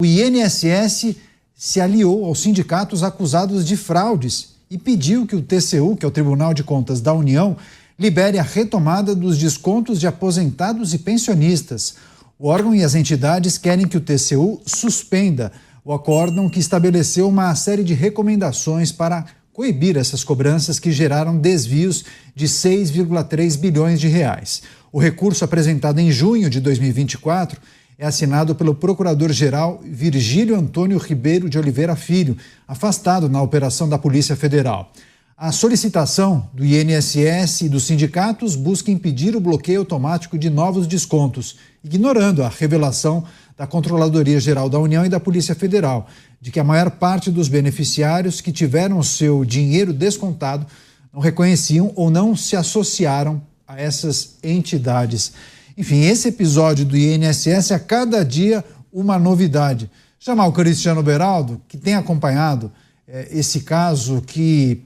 O INSS se aliou aos sindicatos acusados de fraudes e pediu que o TCU, que é o Tribunal de Contas da União, libere a retomada dos descontos de aposentados e pensionistas. O órgão e as entidades querem que o TCU suspenda o acórdão que estabeleceu uma série de recomendações para coibir essas cobranças que geraram desvios de 6,3 bilhões de reais. O recurso apresentado em junho de 2024 é assinado pelo Procurador-Geral Virgílio Antônio Ribeiro de Oliveira Filho, afastado na operação da Polícia Federal. A solicitação do INSS e dos sindicatos busca impedir o bloqueio automático de novos descontos, ignorando a revelação da Controladoria Geral da União e da Polícia Federal, de que a maior parte dos beneficiários que tiveram o seu dinheiro descontado não reconheciam ou não se associaram a essas entidades. Enfim, esse episódio do INSS, a cada dia uma novidade. Chamar o Cristiano Beraldo, que tem acompanhado esse caso, que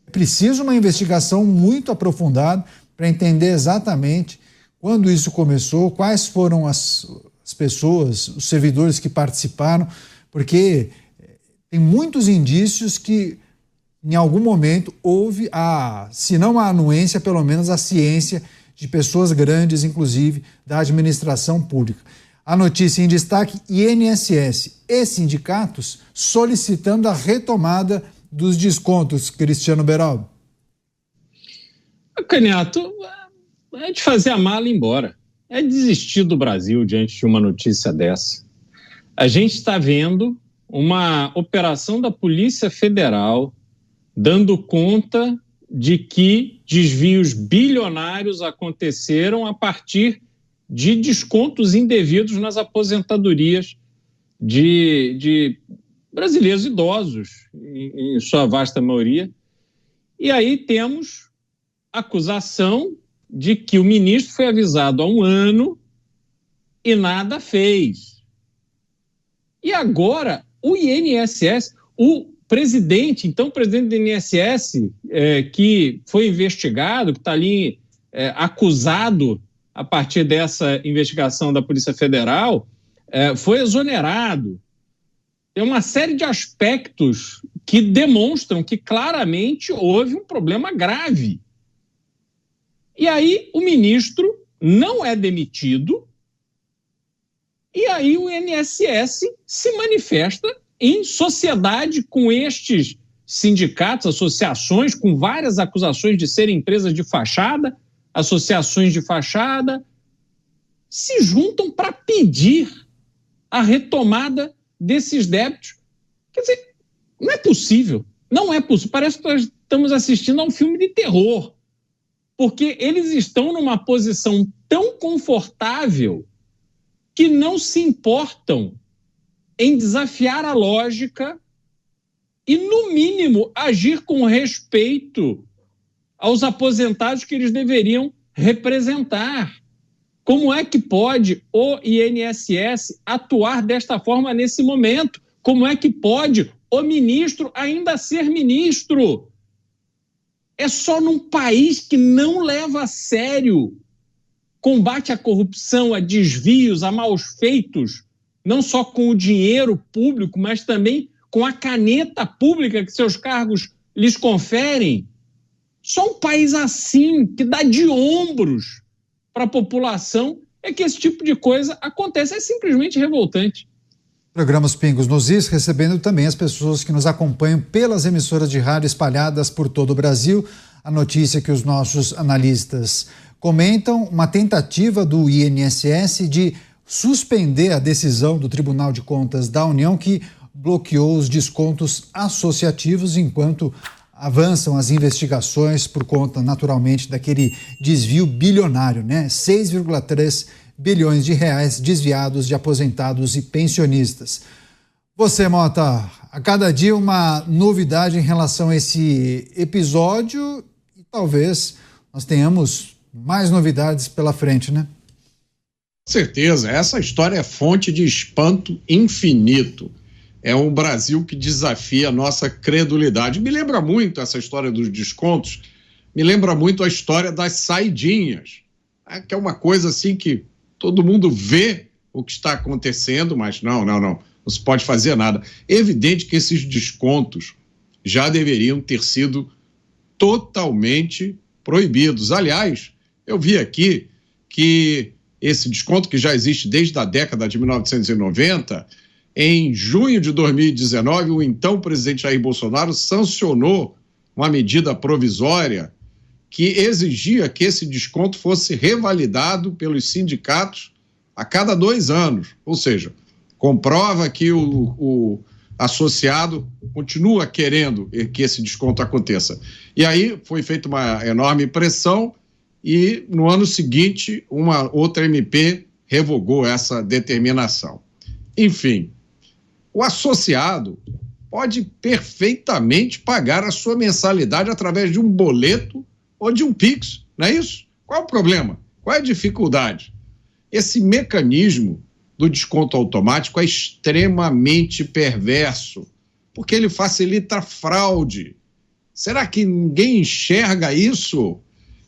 é preciso uma investigação muito aprofundada para entender exatamente quando isso começou, quais foram as pessoas, os servidores que participaram, porque tem muitos indícios que em algum momento houve se não a anuência, pelo menos a ciência de pessoas grandes, inclusive da administração pública. A notícia em destaque: INSS e sindicatos solicitando a retomada dos descontos. Cristiano Beraldo. Canhoto, é de fazer a mala e ir embora. É desistir do Brasil diante de uma notícia dessa. A gente está vendo uma operação da Polícia Federal dando conta de que desvios bilionários aconteceram a partir de descontos indevidos nas aposentadorias de brasileiros idosos, em sua vasta maioria. E aí temos acusação de que o ministro foi avisado há um ano e nada fez. E agora o INSS, o presidente do INSS, que foi investigado, que está ali acusado a partir dessa investigação da Polícia Federal, foi exonerado. Tem uma série de aspectos que demonstram que claramente houve um problema grave. E aí o ministro não é demitido, e aí o INSS se manifesta em sociedade com estes sindicatos, associações, com várias acusações de serem empresas de fachada, associações de fachada, se juntam para pedir a retomada desses débitos. Quer dizer, não é possível, não é possível. Parece que nós estamos assistindo a um filme de terror, porque eles estão numa posição tão confortável que não se importam em desafiar a lógica e, no mínimo, agir com respeito aos aposentados que eles deveriam representar. Como é que pode o INSS atuar desta forma nesse momento? Como é que pode o ministro ainda ser ministro? É só num país que não leva a sério combate à corrupção, a desvios, a maus feitos, não só com o dinheiro público, mas também com a caneta pública que seus cargos lhes conferem. Só um país assim, que dá de ombros para a população, é que esse tipo de coisa acontece. É simplesmente revoltante. Programa Pingos nos Is, recebendo também as pessoas que nos acompanham pelas emissoras de rádio espalhadas por todo o Brasil. A notícia que os nossos analistas comentam: uma tentativa do INSS de suspender a decisão do Tribunal de Contas da União, que bloqueou os descontos associativos enquanto avançam as investigações por conta, naturalmente, daquele desvio bilionário, né? 6,3 bilhões de reais desviados de aposentados e pensionistas. Você, Mota, a cada dia uma novidade em relação a esse episódio e talvez nós tenhamos mais novidades pela frente, né? Com certeza, essa história é fonte de espanto infinito. É um Brasil que desafia a nossa credulidade. Me lembra muito essa história dos descontos, me lembra muito a história das saidinhas, que é uma coisa assim que todo mundo vê, o que está acontecendo, mas não se pode fazer nada. É evidente que esses descontos já deveriam ter sido totalmente proibidos. Aliás, eu vi aqui que esse desconto, que já existe desde a década de 1990, em junho de 2019, o então presidente Jair Bolsonaro sancionou uma medida provisória que exigia que esse desconto fosse revalidado pelos sindicatos a cada 2 anos. Ou seja, comprova que o associado continua querendo que esse desconto aconteça. E aí foi feita uma enorme pressão e no ano seguinte uma outra MP revogou essa determinação. Enfim, o associado pode perfeitamente pagar a sua mensalidade através de um boleto ou de um Pix, não é isso? Qual o problema? Qual é a dificuldade? Esse mecanismo do desconto automático é extremamente perverso, porque ele facilita a fraude. Será que ninguém enxerga isso?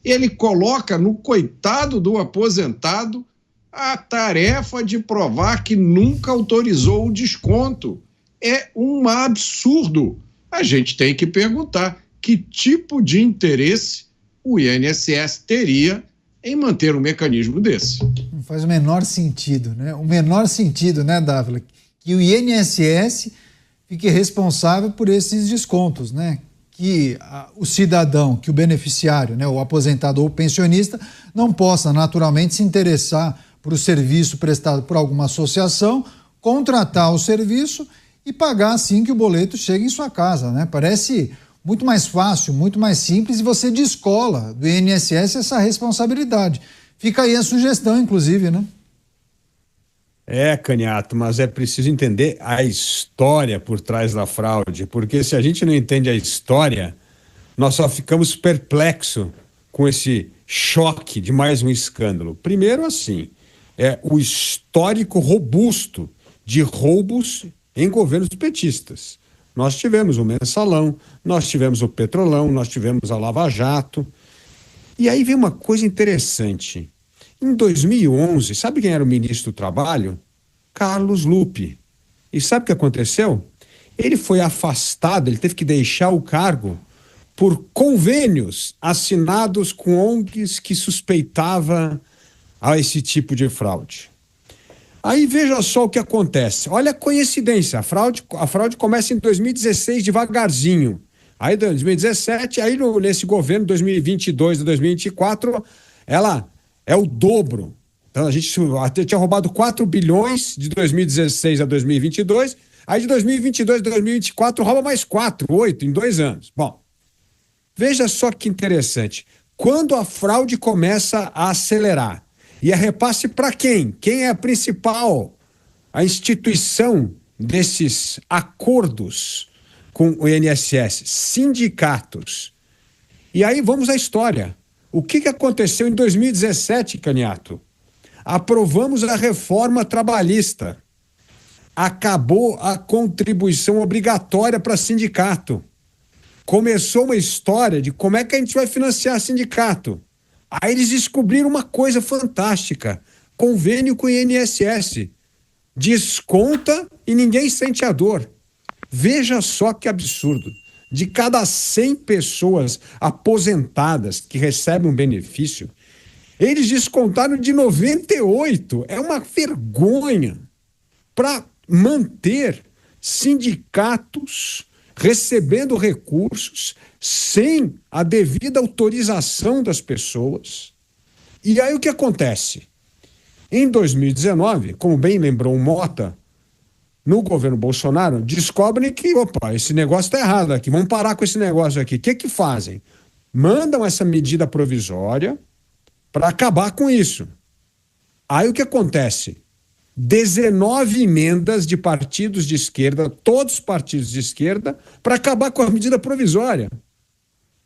Ele coloca no coitado do aposentado a tarefa de provar que nunca autorizou o desconto. É um absurdo. A gente tem que perguntar que tipo de interesse o INSS teria em manter um mecanismo desse. Não faz o menor sentido, né? O menor sentido, né, Dávila? Que o INSS fique responsável por esses descontos, né? Que o cidadão, que o beneficiário, né, o aposentado ou o pensionista, não possa naturalmente se interessar por o serviço prestado por alguma associação, contratar o serviço e pagar assim que o boleto chegue em sua casa, né? Parece muito mais fácil, muito mais simples, e você descola do INSS essa responsabilidade. Fica aí a sugestão, inclusive, né? Caniato, mas é preciso entender a história por trás da fraude, porque se a gente não entende a história, nós só ficamos perplexos com esse choque de mais um escândalo. Primeiro, assim, o histórico robusto de roubos em governos petistas. Nós tivemos o Mensalão, nós tivemos o Petrolão, nós tivemos a Lava Jato. E aí vem uma coisa interessante. Em 2011, sabe quem era o ministro do Trabalho? Carlos Lupe. E sabe o que aconteceu? Ele foi afastado, ele teve que deixar o cargo por convênios assinados com ONGs que suspeitava a esse tipo de fraude. Aí veja só o que acontece. Olha a coincidência, a fraude começa em 2016 devagarzinho. Aí em 2017, aí nesse governo 2022 e 2024, ela é o dobro. Então a gente tinha roubado 4 bilhões de 2016 a 2022, aí de 2022 a 2024 rouba mais 8 em 2 anos. Bom, veja só que interessante. Quando a fraude começa a acelerar, e é repasse para quem? Quem é a instituição desses acordos com o INSS? Sindicatos. E aí vamos à história. O que aconteceu em 2017, Caniato? Aprovamos a reforma trabalhista. Acabou a contribuição obrigatória para sindicato. Começou uma história de como é que a gente vai financiar sindicato. Aí eles descobriram uma coisa fantástica: convênio com o INSS. Desconta e ninguém sente a dor. Veja só que absurdo. De cada 100 pessoas aposentadas que recebem um benefício, eles descontaram de 98. É uma vergonha para manter sindicatos recebendo recursos sem a devida autorização das pessoas. E aí o que acontece? Em 2019, como bem lembrou o Mota, no governo Bolsonaro, descobrem que, esse negócio está errado aqui, vamos parar com esse negócio aqui. O que fazem? Mandam essa medida provisória para acabar com isso. Aí o que acontece? 19 emendas de partidos de esquerda, todos os partidos de esquerda, para acabar com a medida provisória.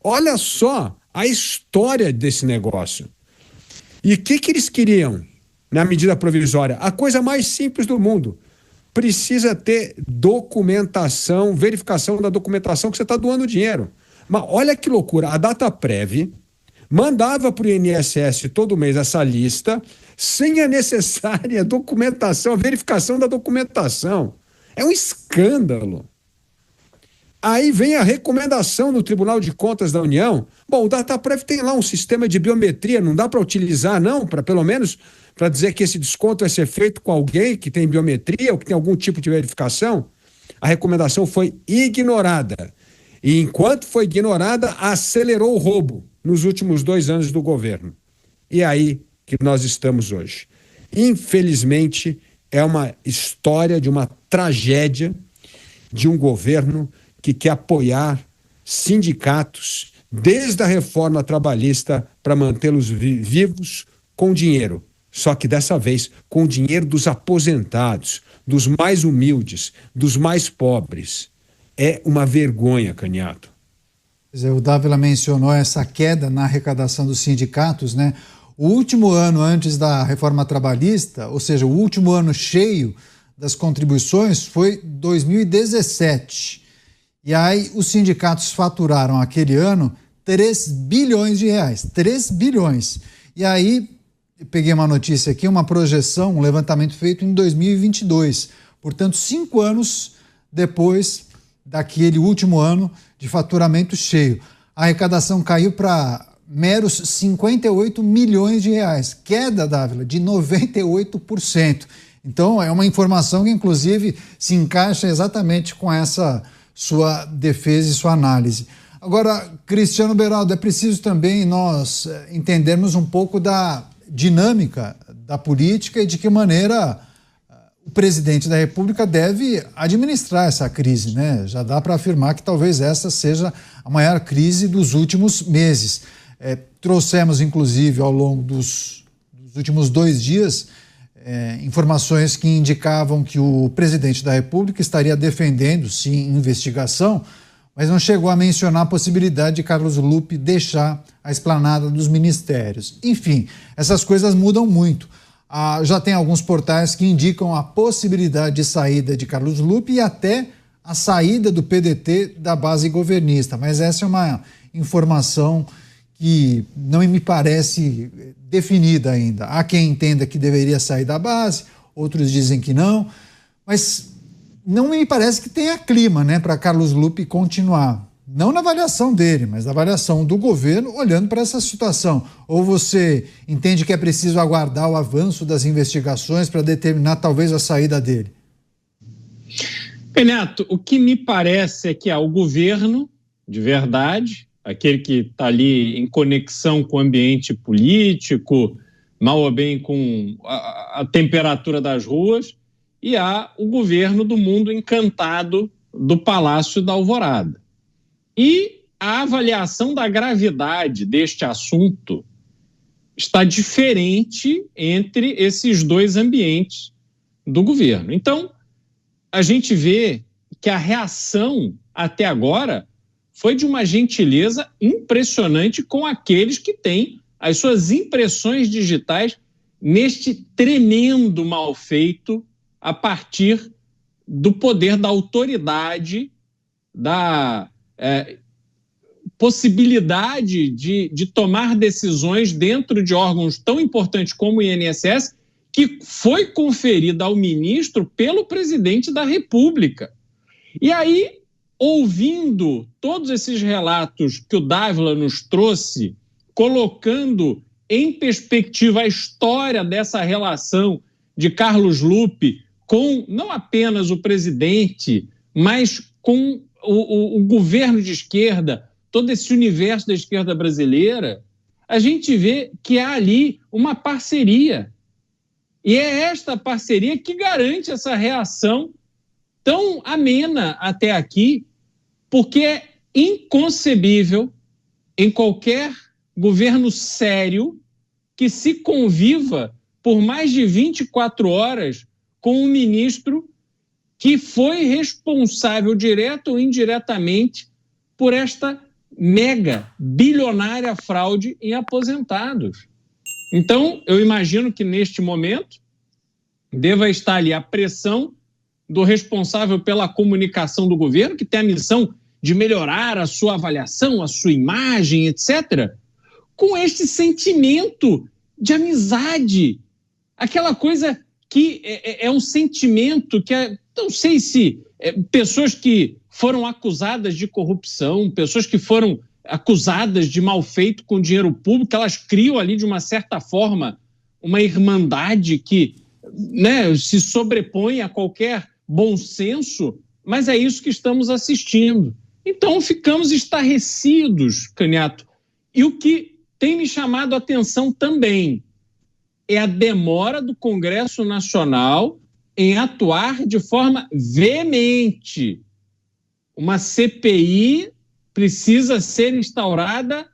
Olha só a história desse negócio. E o que eles queriam na medida provisória? A coisa mais simples do mundo. Precisa ter documentação, verificação da documentação que você está doando dinheiro. Mas olha que loucura, a Dataprev mandava para o INSS todo mês essa lista, sem a necessária documentação, a verificação da documentação. É um escândalo. Aí vem a recomendação do Tribunal de Contas da União. Bom, o Dataprev tem lá um sistema de biometria, não dá para utilizar, não, para pelo menos para dizer que esse desconto vai ser feito com alguém que tem biometria ou que tem algum tipo de verificação? A recomendação foi ignorada. E enquanto foi ignorada, acelerou o roubo nos últimos 2 anos do governo. E aí que nós estamos hoje. Infelizmente, é uma história de uma tragédia de um governo que quer apoiar sindicatos desde a reforma trabalhista para mantê-los vivos com dinheiro. Só que dessa vez com o dinheiro dos aposentados, dos mais humildes, dos mais pobres. É uma vergonha, Caniato. O Dávila mencionou essa queda na arrecadação dos sindicatos, né? O último ano antes da reforma trabalhista, ou seja, o último ano cheio das contribuições foi 2017. E aí os sindicatos faturaram aquele ano 3 bilhões de reais. 3 bilhões. E aí, peguei uma notícia aqui, uma projeção, um levantamento feito em 2022. Portanto, 5 anos depois daquele último ano de faturamento cheio. A arrecadação caiu para meros 58 milhões de reais. Queda, Dávila, de 98%. Então, é uma informação que, inclusive, se encaixa exatamente com essa sua defesa e sua análise. Agora, Cristiano Beraldo, é preciso também nós entendermos um pouco da dinâmica da política e de que maneira o presidente da República deve administrar essa crise, né? Já dá para afirmar que talvez essa seja a maior crise dos últimos meses. Trouxemos, inclusive, ao longo dos últimos 2 dias, informações que indicavam que o presidente da República estaria defendendo, sim, investigação, mas não chegou a mencionar a possibilidade de Carlos Lupe deixar a esplanada dos ministérios. Enfim, essas coisas mudam muito. Já tem alguns portais que indicam a possibilidade de saída de Carlos Lupe e até a saída do PDT da base governista, mas essa é uma informação que não me parece definida ainda. Há quem entenda que deveria sair da base, outros dizem que não, mas não me parece que tenha clima, né, para Carlos Lupe continuar. Não na avaliação dele, mas na avaliação do governo olhando para essa situação. Ou você entende que é preciso aguardar o avanço das investigações para determinar talvez a saída dele? Neto, o que me parece é que há o governo, de verdade, aquele que está ali em conexão com o ambiente político, mal ou bem com a temperatura das ruas, e há o governo do mundo encantado do Palácio da Alvorada. E a avaliação da gravidade deste assunto está diferente entre esses 2 ambientes do governo. Então, a gente vê que a reação até agora foi de uma gentileza impressionante com aqueles que têm as suas impressões digitais neste tremendo mal feito a partir do poder da autoridade, da possibilidade de tomar decisões dentro de órgãos tão importantes como o INSS, que foi conferida ao ministro pelo presidente da República. E aí, ouvindo todos esses relatos que o Dávila nos trouxe, colocando em perspectiva a história dessa relação de Carlos Lupe com não apenas o presidente, mas com o governo de esquerda, todo esse universo da esquerda brasileira, a gente vê que há ali uma parceria. E é esta parceria que garante essa reação tão amena até aqui, porque é inconcebível em qualquer governo sério que se conviva por mais de 24 horas com um ministro que foi responsável, direto ou indiretamente, por esta mega, bilionária fraude em aposentados. Então, eu imagino que neste momento deva estar ali a pressão do responsável pela comunicação do governo, que tem a missão de melhorar a sua avaliação, a sua imagem, etc., com este sentimento de amizade. Aquela coisa que é um sentimento que não sei se pessoas que foram acusadas de corrupção, pessoas que foram acusadas de mal feito com dinheiro público, elas criam ali de uma certa forma uma irmandade que, né, se sobrepõe a qualquer bom senso, mas é isso que estamos assistindo. Então ficamos estarrecidos, Canhoto. E o que tem me chamado a atenção também é a demora do Congresso Nacional em atuar de forma veemente. Uma CPI precisa ser instaurada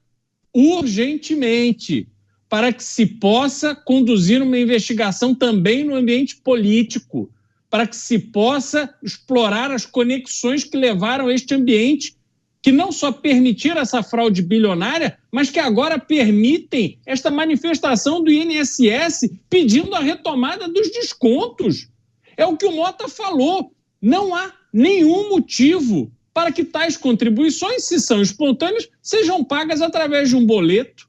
urgentemente para que se possa conduzir uma investigação também no ambiente político, para que se possa explorar as conexões que levaram a este ambiente, que não só permitiram essa fraude bilionária, mas que agora permitem esta manifestação do INSS pedindo a retomada dos descontos. É o que o Mota falou. Não há nenhum motivo para que tais contribuições, se são espontâneas, sejam pagas através de um boleto.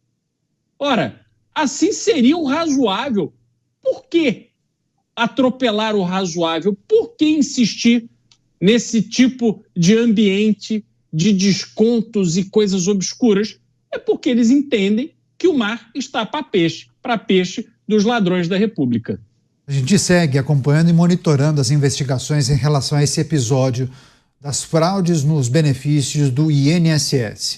Ora, assim seria o razoável. Por que atropelar o razoável? Por que insistir nesse tipo de ambiente de descontos e coisas obscuras? É porque eles entendem que o mar está para peixe dos ladrões da República. A gente segue acompanhando e monitorando as investigações em relação a esse episódio das fraudes nos benefícios do INSS.